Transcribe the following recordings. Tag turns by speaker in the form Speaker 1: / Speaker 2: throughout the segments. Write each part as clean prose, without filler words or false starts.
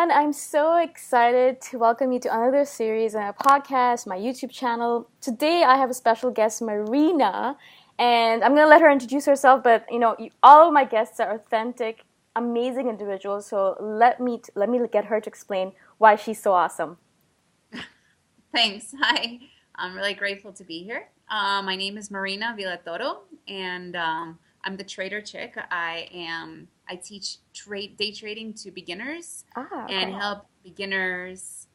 Speaker 1: everyone. I'm so excited to welcome you to another series on my podcast, my YouTube channel. Today I have a special guest, Marina, and I'm going to let her introduce herself, but all of my guests are authentic, amazing individuals, so let me get her to explain why she's so awesome.
Speaker 2: Thanks. Hi. I'm really grateful to be here. My name is Marina Villatoro, and I'm the Trader Chick. I teach day trading to beginners
Speaker 1: Ah,
Speaker 2: and
Speaker 1: okay.
Speaker 2: help beginners,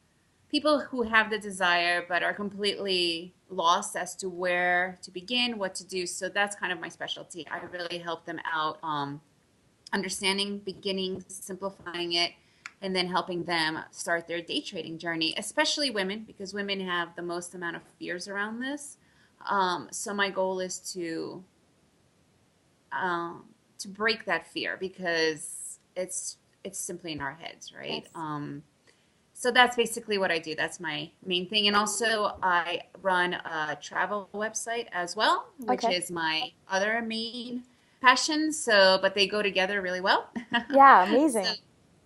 Speaker 2: people who have the desire but are completely lost as to where to begin, what to do. So that's kind of my specialty. I really help them out, understanding, beginning, simplifying it, and then helping them start their day trading journey, especially women, because women have the most amount of fears around this. So my goal is to break that fear because it's simply in our heads, right?
Speaker 1: Yes.
Speaker 2: So that's basically what I do. That's my main thing. And also, I run a travel website as well, which
Speaker 1: Okay.
Speaker 2: is my other main passion. So, but they go together really well.
Speaker 1: Yeah,
Speaker 2: So,
Speaker 1: amazing.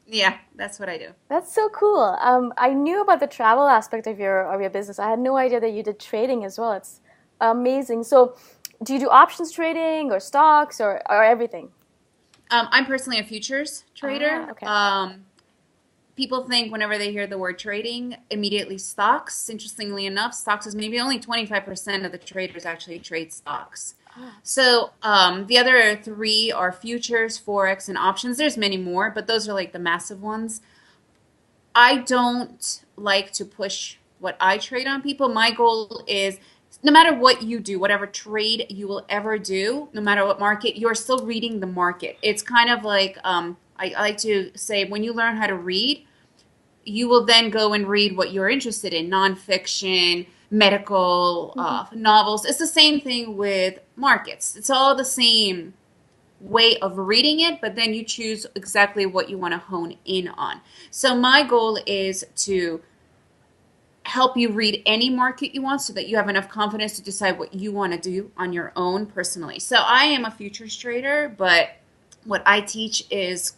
Speaker 2: yeah, that's what I do.
Speaker 1: That's so cool. I knew about the travel aspect of your business. I had no idea that you did trading as well. It's amazing. So, do you do options trading or stocks or everything?
Speaker 2: I'm personally a futures
Speaker 1: Ah,
Speaker 2: trader.
Speaker 1: okay.
Speaker 2: People think whenever they hear the word trading, immediately stocks. Interestingly enough, stocks is maybe only 25% of the traders actually trade stocks.
Speaker 1: Ah,
Speaker 2: So the other three are futures, forex, and options. There's many more, but those are like the massive ones. I don't like to push what I trade on people. My goal is no matter what you do, whatever trade you will ever do, no matter what market, you're still reading the market. It's kind of like I like to say when you learn how to read, you will then go and read what you're interested in, nonfiction, medical,
Speaker 1: mhm.
Speaker 2: novels. It's the same thing with markets. It's all the same way of reading it, but then you choose exactly what you want to hone in on. So my goal is to help you read any market you want so that you have enough confidence to decide what you want to do on your own personally. So I am a futures trader, but what I teach is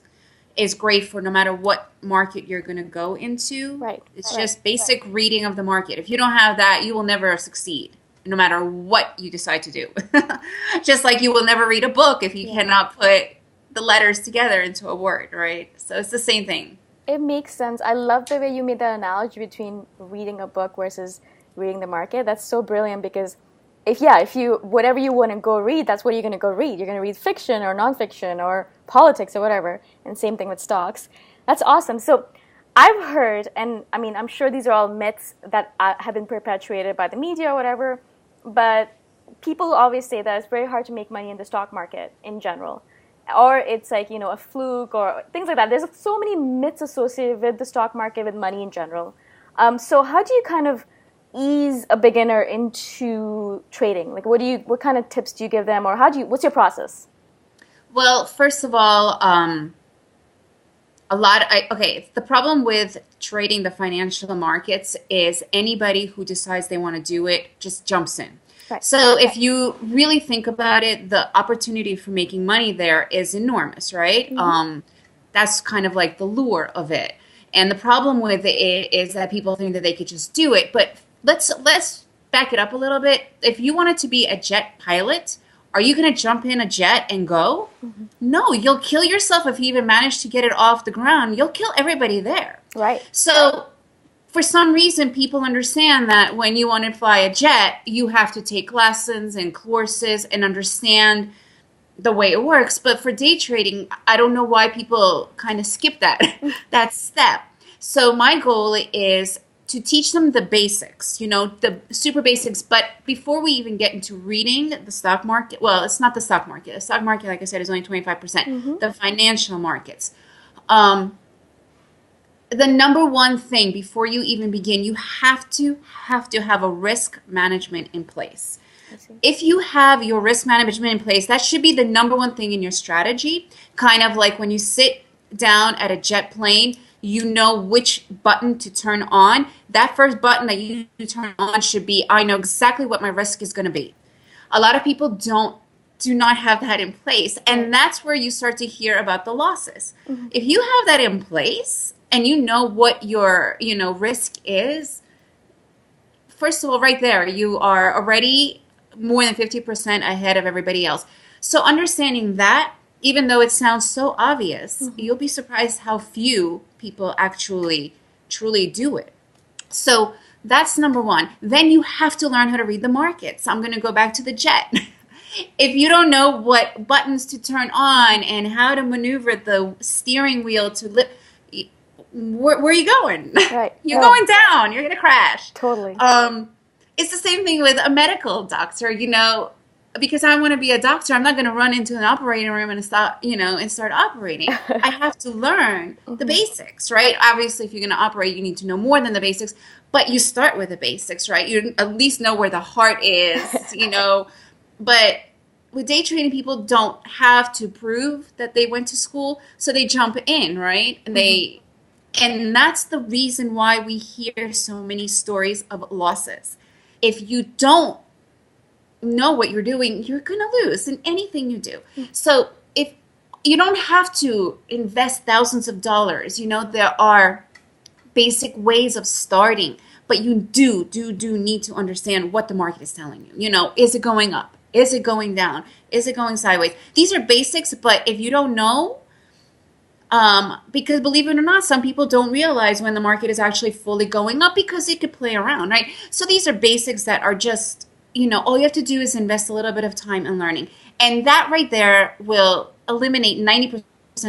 Speaker 2: great for no matter what market you're going to go into.
Speaker 1: Right,
Speaker 2: It's
Speaker 1: right.
Speaker 2: just basic reading of the market. If you don't have that, you will never succeed, no matter what you decide to do. Just like you will never read a book if you
Speaker 1: Yeah.
Speaker 2: cannot put the letters together into a word, right? So it's the same thing.
Speaker 1: It makes sense. I love the way you made that analogy between reading a book versus reading the market. That's so brilliant because if you whatever you want to go read, that's what you're going to go read. You're going to read fiction or nonfiction or politics or whatever. And same thing with stocks. That's awesome. So I've heard, and I mean, I'm sure these are all myths that have been perpetuated by the media or whatever, but people always say that it's very hard to make money in the stock market in general, or it's like a fluke or things like that. There's so many myths associated with the stock market, with money in general. So how do you kind of ease a beginner into trading? Like, what kind of tips do you give them, or what's your process?
Speaker 2: Well, first of all, okay, the problem with trading the financial markets is anybody who decides they want to do it just jumps in.
Speaker 1: Right.
Speaker 2: So if you really think about it, the opportunity for making money there is enormous, right?
Speaker 1: Mm-hmm.
Speaker 2: That's kind of like the lure of it. And the problem with it is that people think that they could just do it. But let's back it up a little bit. If you wanted to be a jet pilot, are you going to jump in a jet and go?
Speaker 1: Mm-hmm.
Speaker 2: No, you'll kill yourself if you even manage to get it off the ground. You'll kill everybody there.
Speaker 1: Right.
Speaker 2: So, for some reason, people understand that when you want to fly a jet, you have to take lessons and courses and understand the way it works. But for day trading, I don't know why people kind of skip that step. So my goal is to teach them the basics, the super basics. But before we even get into reading the stock market, well, it's not the stock market. The stock market, like I said, is only 25%.
Speaker 1: Mm-hmm.
Speaker 2: The financial markets. Um, the number one thing before you even begin, you have to have a risk management in place.
Speaker 1: I see.
Speaker 2: If you have your risk management in place, that should be the number one thing in your strategy. Kind of like when you sit down at a jet plane, you know which button to turn on. That first button that you turn on should be, I know exactly what my risk is going to be. A lot of people do not have that in place,
Speaker 1: Right.
Speaker 2: and that's where you start to hear about the losses.
Speaker 1: Mm-hmm.
Speaker 2: If you have that in place, and you know what your, risk is, first of all, right there, you are already more than 50% ahead of everybody else. So understanding that, even though it sounds so obvious, you'll be surprised how few people actually truly do it. So that's number one. Then you have to learn how to read the market. So I'm going to go back to the jet. If you don't know what buttons to turn on and how to maneuver the steering wheel to lift, where are you going?
Speaker 1: Right.
Speaker 2: You're going down. You're going to crash.
Speaker 1: Totally.
Speaker 2: It's the same thing with a medical doctor, because I want to be a doctor, I'm not going to run into an operating room and start operating. I have to learn the basics, right? Obviously, if you're going to operate, you need to know more than the basics, but you start with the basics, right? You at least know where the heart is, but with day trading, people don't have to prove that they went to school, so they jump in, right? And that's the reason why we hear so many stories of losses. If you don't know what you're doing, you're going to lose in anything you do. So if you don't have to invest thousands of dollars, there are basic ways of starting, but you do need to understand what the market is telling you. Is it going up? Is it going down? Is it going sideways? These are basics, but if you don't know, because believe it or not, some people don't realize when the market is actually fully going up because it could play around, right? So these are basics that are just, all you have to do is invest a little bit of time in learning. And that right there will eliminate 90%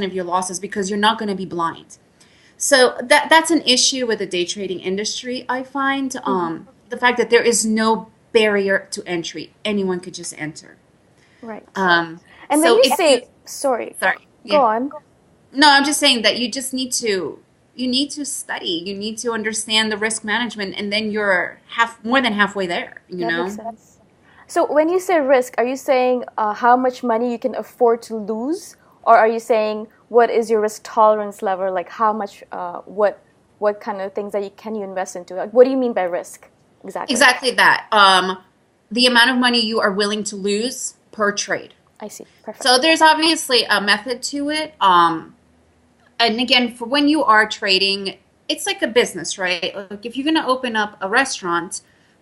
Speaker 2: of your losses because you're not going to be blind. So that's an issue with the day trading industry, I find. The fact that there is no barrier to entry. Anyone could just enter.
Speaker 1: Right.
Speaker 2: And
Speaker 1: then
Speaker 2: so
Speaker 1: you say, sorry.
Speaker 2: Yeah.
Speaker 1: Go on.
Speaker 2: No, I'm just saying that you just need to study. You need to understand the risk management, and then you're more than halfway there. That
Speaker 1: makes sense. So when you say risk, are you saying how much money you can afford to lose, or are you saying what is your risk tolerance level? Like how much, what kind of things that can you invest into? Like, what do you mean by risk exactly?
Speaker 2: Exactly that. The amount of money you are willing to lose per trade.
Speaker 1: I see. Perfect.
Speaker 2: So there's obviously a method to it. And again, for when you are trading, it's like a business, right? Like if you're going to open up a restaurant,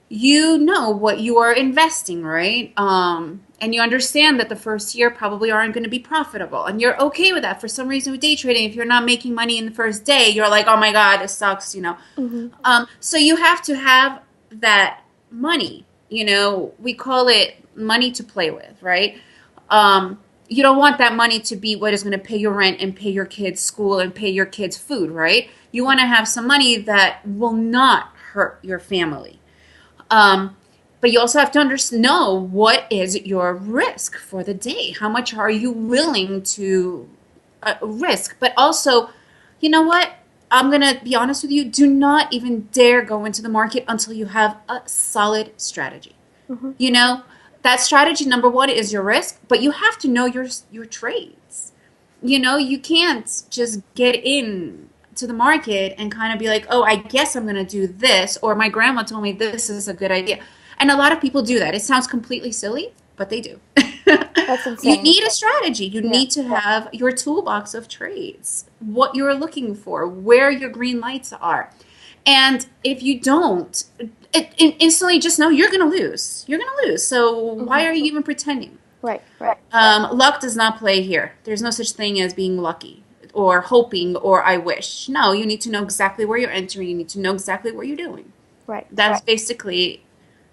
Speaker 2: you know what you are investing, right? And you understand that the first year probably aren't going to be profitable. And you're okay with that. For some reason with day trading, if you're not making money in the first day, you're like, oh my God, this sucks, So you have to have that money, we call it money to play with, right? You don't want that money to be what is going to pay your rent and pay your kids' school and pay your kids' food, right? You want to have some money that will not hurt your family. But you also have to know what is your risk for the day. How much are you willing to risk? But also, you know what? I'm going to be honest with you. Do not even dare go into the market until you have a solid strategy. That strategy, number one, is your risk, but you have to know your trades. You can't just get in to the market and kind of be like, oh, I guess I'm going to do this, or my grandma told me this is a good idea. And a lot of people do that. It sounds completely silly, but they do.
Speaker 1: That's insane.
Speaker 2: You need a strategy. You need to have your toolbox of trades, what you're looking for, where your green lights are. And if you don't, instantly just know you're going to lose. You're going to lose. So why are you even pretending?
Speaker 1: Right.
Speaker 2: Luck does not play here. There's no such thing as being lucky or hoping or I wish. No, you need to know exactly where you're entering. You need to know exactly what you're doing.
Speaker 1: Right.
Speaker 2: That's basically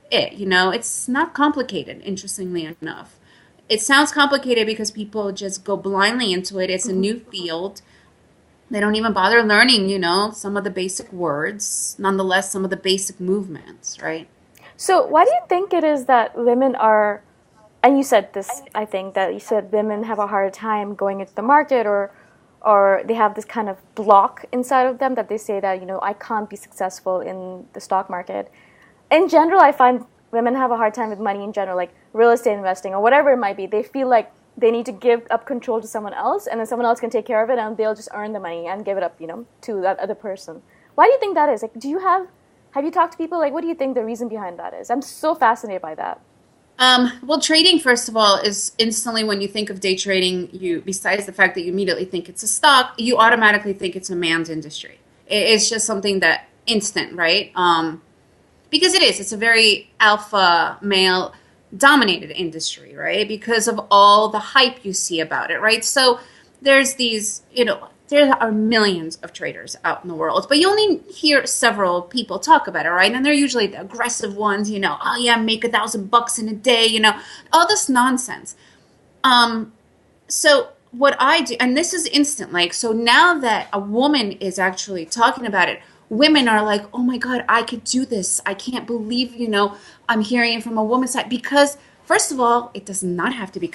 Speaker 2: it. It's not complicated, interestingly enough. It sounds complicated because people just go blindly into it. It's a new field. They don't even bother learning, some of the basic words, nonetheless, some of the basic movements, right?
Speaker 1: So why do you think it is that women are, and you said this, I think, that you said women have a hard time going into the market or they have this kind of block inside of them that they say that, I can't be successful in the stock market. In general, I find women have a hard time with money in general, like real estate investing or whatever it might be. They feel like they need to give up control to someone else, and then someone else can take care of it, and they'll just earn the money and give it up, to that other person. Why do you think that is? Like, have you talked to people? Like, what do you think the reason behind that is? I'm so fascinated by that.
Speaker 2: Well, trading, first of all, is instantly when you think of day trading, you, besides the fact that you immediately think it's a stock, you automatically think it's a man's industry. It's just something that instant, right? Because it is. It's a very alpha male dominated industry, right? Because of all the hype you see about it, right? So there's these, there are millions of traders out in the world, but you only hear several people talk about it, right? And they're usually the aggressive ones, oh yeah, make $1,000 in a day, all this nonsense. So what I do, and this is instant, like, so now that a woman is actually talking about it, women are like, oh my God, I could do this. I can't believe, I'm hearing it from a woman's side. Because, first of all, it does not have to be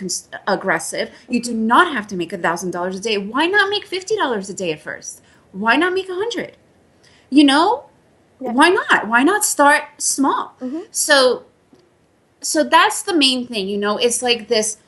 Speaker 2: aggressive. You do not have to make $1,000 a day. Why not make $50 a day at first? Why not make 100?
Speaker 1: Yeah.
Speaker 2: Why not? Why not start small? So that's the main thing, it's like this,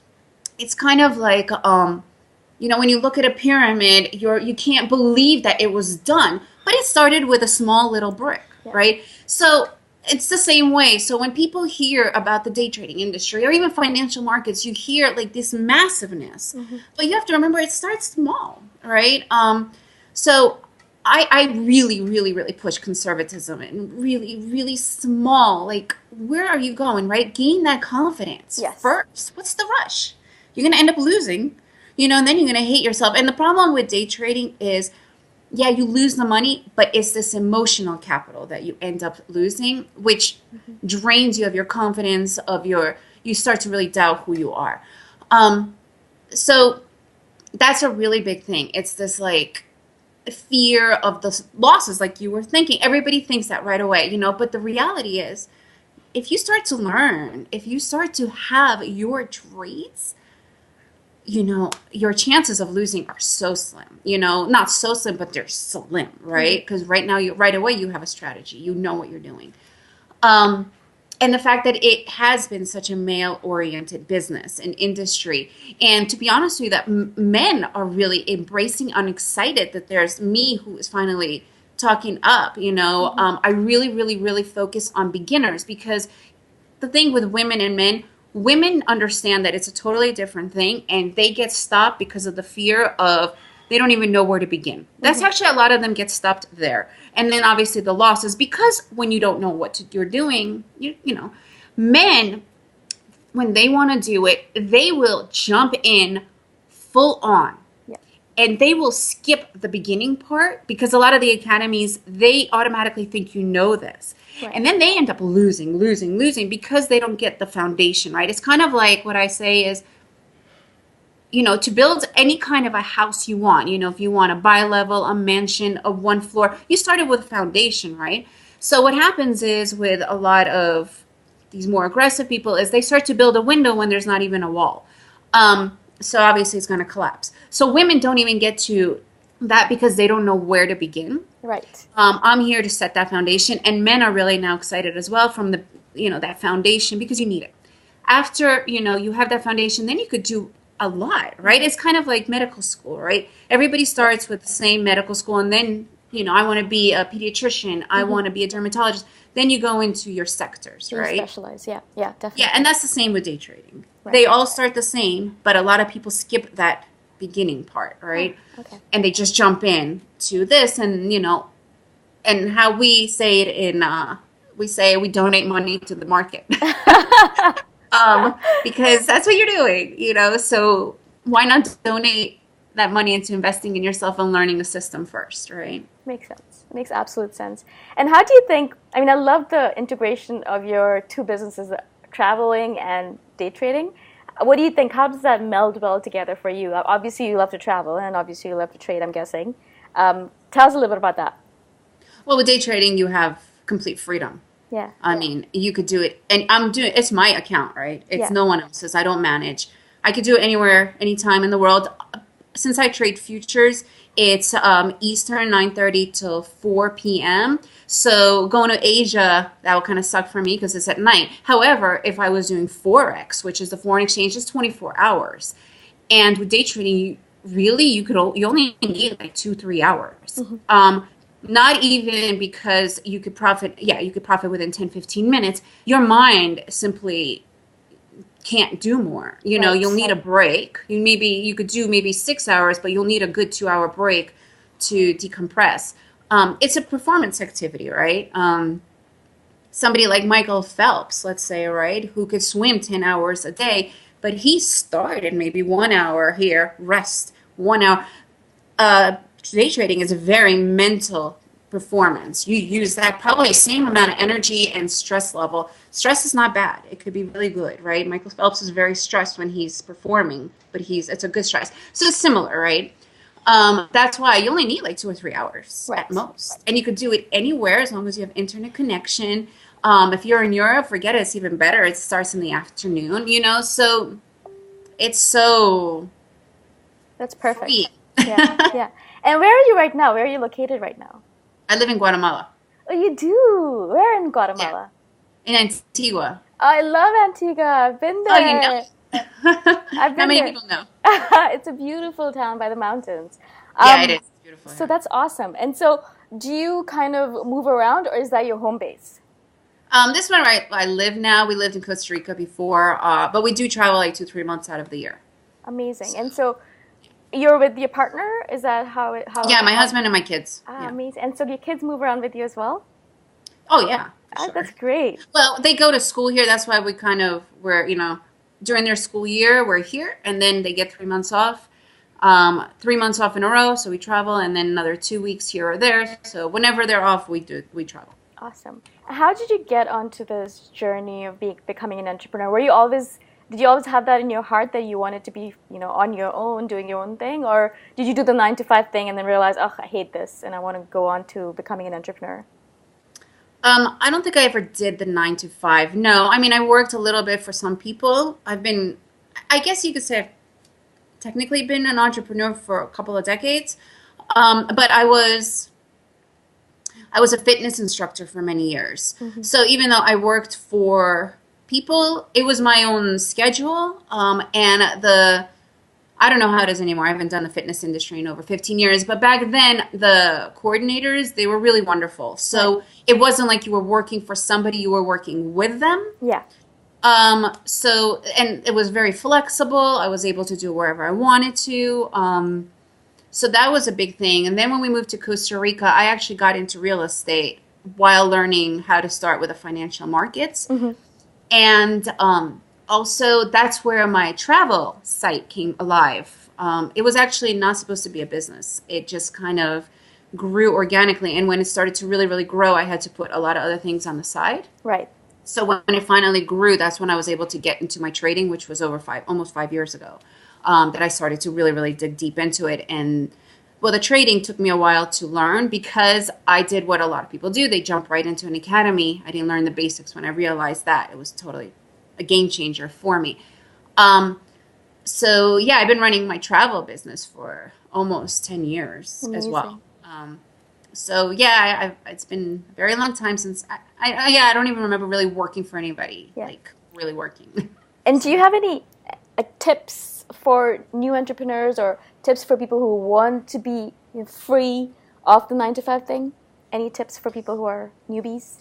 Speaker 2: it's kind of like, when you look at a pyramid, you can't believe that it was done, but it started with a small little brick, right? So it's the same way. So when people hear about the day trading industry or even financial markets, you hear like this massiveness, but you have to remember it starts small, right? So I really, really, really push conservatism and really, really small. Like, where are you going, right? Gain that confidence first. What's the rush? You're going to end up losing. And then you're going to hate yourself. And the problem with day trading is, yeah, you lose the money, but it's this emotional capital that you end up losing, which drains you of your confidence, you start to really doubt who you are. So that's a really big thing. It's this like fear of the losses, like you were thinking. Everybody thinks that right away, but the reality is, if you start to learn, if you start to have your trades, your chances of losing are so slim, not so slim, but they're slim, right? Because right now, right away, you have a strategy, you know what you're doing. And the fact that it has been such a male-oriented business and industry. And to be honest with you, that men are really embracing and excited that there's me who is finally talking up, I really, really, really focus on beginners, because the thing with women and men, women understand that it's a totally different thing, and they get stopped because of the fear of they don't even know where to begin. That's actually, a lot of them get stopped there. And then obviously the losses, because when you don't know what you're doing, men, when they want to do it, they will jump in full on. And they will skip the beginning part, because a lot of the academies, they automatically think this. Right. And then they end up losing because they don't get the foundation, right? It's kind of like what I say is, to build any kind of a house you want, if you want a bi-level, a mansion, a one floor, you started with a foundation, right? So what happens is with a lot of these more aggressive people is they start to build a window when there's not even a wall. So obviously it's going to collapse. So women don't even get to that because they don't know where to begin.
Speaker 1: Right.
Speaker 2: I'm here to set that foundation, and men are really now excited as well from the, that foundation, because you need it. After, you have that foundation, then you could do a lot, right? It's kind of like medical school, right? Everybody starts with the same medical school, and then, I want to be a pediatrician. I want to be a dermatologist. Then you go into your sectors, right?
Speaker 1: Specialize, yeah, definitely.
Speaker 2: Yeah, and that's the same with day trading.
Speaker 1: Right.
Speaker 2: They all start the same, but a lot of people skip that beginning part, right?
Speaker 1: Oh, okay. And
Speaker 2: they just jump in to this, and and how we say it we donate money to the market. Because that's what you're doing, so why not donate that money into investing in yourself and learning the system first, right?
Speaker 1: Makes sense. Makes absolute sense. And how do you think, I love the integration of your two businesses, traveling and day trading. What do you think? How does that meld well together for you? Obviously, you love to travel, and obviously you love to trade, I'm guessing. Tell us a little bit about that.
Speaker 2: Well, with day trading, you have complete freedom.
Speaker 1: Yeah.
Speaker 2: I mean, you could do it, and it's my account, right? It's no one else's. I don't manage. I could do it anywhere, anytime in the world. Since I trade futures, it's Eastern, 9:30 till 4 p.m. So going to Asia, that would kind of suck for me because it's at night. However, if I was doing Forex, which is the foreign exchange, it's 24 hours. And with day trading, you only need like 2-3 hours. Not even because you could profit. Yeah, you could profit within 10-15 minutes. Your mind simply can't do more. You know,
Speaker 1: Right.
Speaker 2: you'll need a break. You could do maybe 6 hours, but you'll need a good 2 hour break to decompress. It's a performance activity, right? Somebody like Michael Phelps, let's say, right, who could swim 10 hours a day, but he started maybe 1 hour here, rest 1 hour. Day trading is a very mental performance. You use that probably the same amount of energy and stress level. Stress is not bad. It could be really good, right? Michael Phelps is very stressed when he's performing, but it's a good stress. So it's similar, right? That's why you only need like 2 or 3 hours at
Speaker 1: Right.
Speaker 2: most. And you could do it anywhere as long as you have internet connection. If you're in Europe, forget it, it's even better. It starts in the afternoon, you know? So it's so
Speaker 1: That's
Speaker 2: free.
Speaker 1: perfect. Yeah. Yeah. And where are you right now? Where are you located right now?
Speaker 2: I live in Guatemala.
Speaker 1: Oh, you do. Where in
Speaker 2: Yeah.
Speaker 1: Guatemala?
Speaker 2: In Antigua.
Speaker 1: I love Antigua. I've been
Speaker 2: Oh, you know?
Speaker 1: there. I've
Speaker 2: Not
Speaker 1: been
Speaker 2: many
Speaker 1: there.
Speaker 2: people know.
Speaker 1: It's a beautiful town by the mountains.
Speaker 2: Yeah, it is.
Speaker 1: Um,
Speaker 2: It's beautiful
Speaker 1: so
Speaker 2: here.
Speaker 1: that's awesome. And so, do you kind of move around, or is that your home base?
Speaker 2: This one, right? I live now. We lived in Costa Rica before, but we do travel like 2, 3 months out of the year.
Speaker 1: Amazing.
Speaker 2: So,
Speaker 1: And so, you're with your partner? Is that
Speaker 2: yeah, my
Speaker 1: how?
Speaker 2: husband and my kids.
Speaker 1: Ah,
Speaker 2: Yeah.
Speaker 1: amazing. And so, your kids move around with you as well?
Speaker 2: Oh, yeah, for
Speaker 1: Ah, that's
Speaker 2: sure.
Speaker 1: great.
Speaker 2: Well, they go to school here. That's why we kind of we're during their school year we're here, and then they get 3 months off. 3 months off in a row, so we travel, and then another 2 weeks here or there. So whenever they're off, we travel.
Speaker 1: Awesome. How did you get onto this journey of becoming an entrepreneur? Did you always have that in your heart that you wanted to be, on your own, doing your own thing? Or did you do the 9 to 5 thing and then realize, oh, I hate this and I want to go on to becoming an entrepreneur?
Speaker 2: I don't think I ever did the 9 to 5. No, I mean I worked a little bit for some people. I guess you could say I've technically been an entrepreneur for a couple of decades. But I was a fitness instructor for many years.
Speaker 1: Hmm.
Speaker 2: So even though I worked for people, it was my own schedule. And I don't know how it is anymore. I haven't done the fitness industry in over 15 years, but back then the coordinators, they were really wonderful.
Speaker 1: Right.
Speaker 2: So it wasn't like you were working for somebody, you were working with them.
Speaker 1: Yeah.
Speaker 2: And it was very flexible. I was able to do wherever I wanted to. So that was a big thing. And then when we moved to Costa Rica, I actually got into real estate while learning how to start with the financial markets.
Speaker 1: Hmm.
Speaker 2: And also, that's where my travel site came alive. It was actually not supposed to be a business. It just kind of grew organically. And when it started to really, really grow, I had to put a lot of other things on the side.
Speaker 1: Right.
Speaker 2: So when it finally grew, that's when I was able to get into my trading, which was almost 5 years ago, that I started to really, really dig deep into it. And well, the trading took me a while to learn because I did what a lot of people do. They jump right into an academy. I didn't learn the basics. When I realized that, it was totally a game changer for me. Um, so yeah, I've been running my travel business for almost 10 years as well.
Speaker 1: Amazing.
Speaker 2: So yeah, it's been a very long time since yeah, I don't even remember really working for anybody,
Speaker 1: Yeah.
Speaker 2: like really working.
Speaker 1: And do
Speaker 2: So
Speaker 1: you have any tips for new entrepreneurs or tips for people who want to be free of the 9 to 5 thing? Any tips for people who are newbies?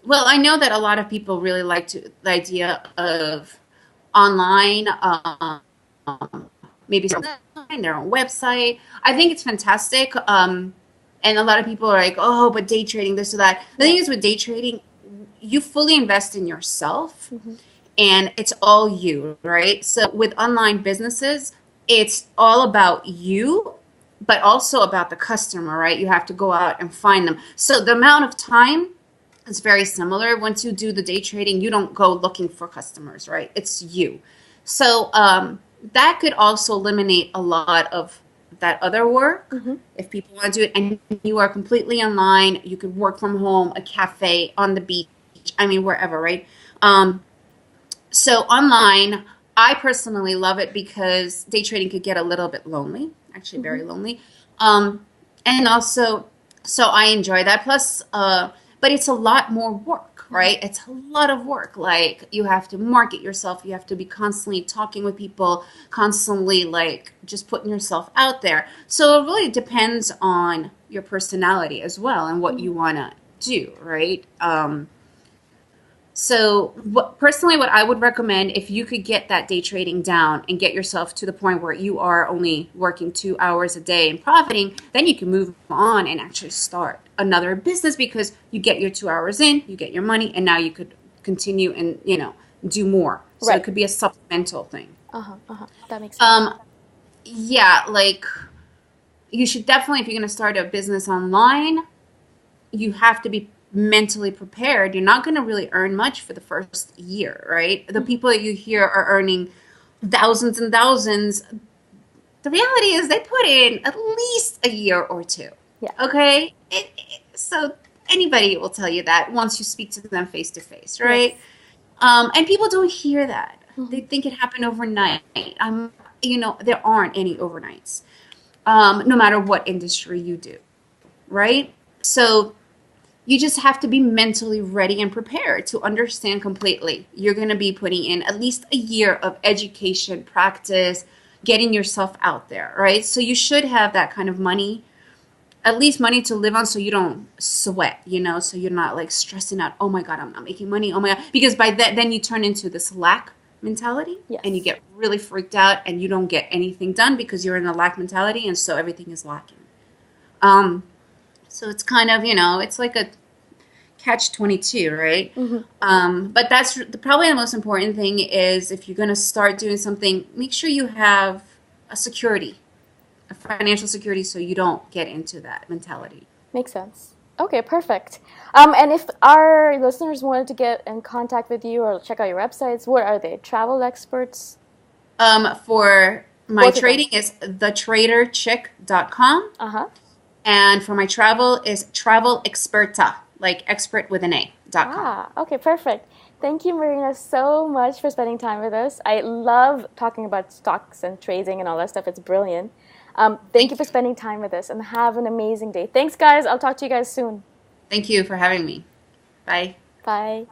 Speaker 2: well, I know that a lot of people really the idea of online, maybe starting their own website. I think it's fantastic. And a lot of people are like, oh, but day trading, this or that. The
Speaker 1: Yeah.
Speaker 2: thing is with day trading, you fully invest in yourself
Speaker 1: Hmm.
Speaker 2: and it's all you, right? So with online businesses, it's all about you, but also about the customer, right? You have to go out and find them. So the amount of time is very similar. Once you do the day trading, you don't go looking for customers, right? It's you. So that could also eliminate a lot of that other work
Speaker 1: Hmm.
Speaker 2: if people want to do it and you are completely online. You could work from home, a cafe, on the beach, I mean, wherever, right? Um, so online, I personally love it because day trading could get a little bit lonely, actually
Speaker 1: Hmm.
Speaker 2: very lonely. And also, so I enjoy that. Plus, but it's a lot more work,
Speaker 1: Hmm.
Speaker 2: right? It's a lot of work. Like you have to market yourself. You have to be constantly talking with people, constantly like just putting yourself out there. So it really depends on your personality as well and what
Speaker 1: Hmm.
Speaker 2: you want to do, right? So personally, what I would recommend, if you could get that day trading down and get yourself to the point where you are only working 2 hours a day and profiting, then you can move on and actually start another business because you get your 2 hours in, you get your money, and now you could continue and, do more. So it
Speaker 1: Right.
Speaker 2: could be a supplemental thing.
Speaker 1: That makes sense.
Speaker 2: Um, yeah, like you should definitely, if you're going to start a business online, you have to be mentally prepared. You're not going to really earn much for the first year, right? The people that you hear are earning thousands and thousands. The reality is they put in at least a year or two.
Speaker 1: Yeah.
Speaker 2: Okay? So anybody will tell you that once you speak to them face to face, right?
Speaker 1: Yes.
Speaker 2: And people don't hear that. They
Speaker 1: Hmm.
Speaker 2: think it happened overnight. There aren't any overnights, no matter what industry you do, right? So you just have to be mentally ready and prepared to understand completely. You're going to be putting in at least a year of education, practice, getting yourself out there, right? So you should have that kind of money, at least money to live on so you don't sweat, so you're not like stressing out, oh my God, I'm not making money. Oh my God. Because by that, then you turn into this lack mentality and you
Speaker 1: Yes.
Speaker 2: get really freaked out and you don't get anything done because you're in a lack mentality and so everything is lacking. Um, so it's kind of, it's like a catch 22, right?
Speaker 1: Hmm.
Speaker 2: But that's probably the most important thing is if you're going to start doing something, make sure you have a security, a financial security, so you don't get into that mentality.
Speaker 1: Makes sense. Okay, perfect. And if our listeners wanted to get in contact with you or check out your websites, what are they? Travel experts?
Speaker 2: For my
Speaker 1: Both of them.
Speaker 2: trading is thetraderchick.com,
Speaker 1: Uh-huh.
Speaker 2: and for my travel is travel experta, like expert with an A.com.
Speaker 1: Okay, perfect. Thank you, Marina, so much for spending time with us. I love talking about stocks and trading and all that stuff. It's brilliant. Thank you
Speaker 2: Thank
Speaker 1: for
Speaker 2: you.
Speaker 1: spending time with us and have an amazing day. Thanks, guys. I'll talk to you guys soon.
Speaker 2: Thank you for having me. Bye.
Speaker 1: Bye.